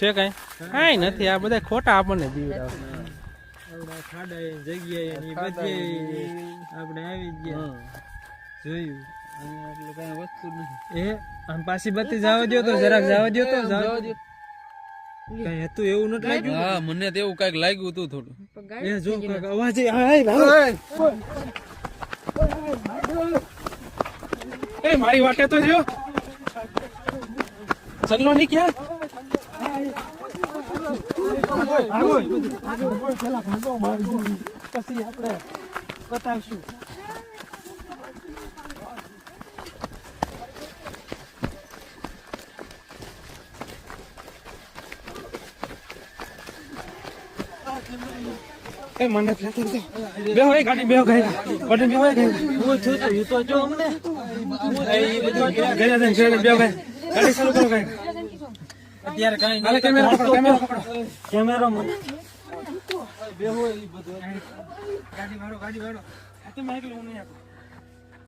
છે કઈ કઈ નથી આ બધા ખોટા આપણને જીવડાવે ખાડા જગ્યાએ ની બધે આપણે આવી ગયા જોયું એટલે કઈ વસ્તુ નથી એ આમ પાછી બત્તી જવા દો તો જરાક જવા દો તો કઈ હતું એવું નથી લાગ્યું હા મને તો એવું કઈક લાગ્યું હતું થોડું એ જો કાંઈક અવાજ એ મારી વાટે તો જો ચલ્લો ની ક્યાં પછી આપણે બતાવશું એ મને બેહો એ ગાડી બેહો ગઈ ગાડી બેહો ગઈ હું છું તો હું તો જો અમને એ બધું ગયા બેહો ગઈ ગાડી ચાલુ કરો ગઈ અત્યારે કાઈ હાલે કેમેરા પકડો કેમેરો મને બેહો એ બધું ગાડી વાળો આ તો માઈક લઉં નહીં આપો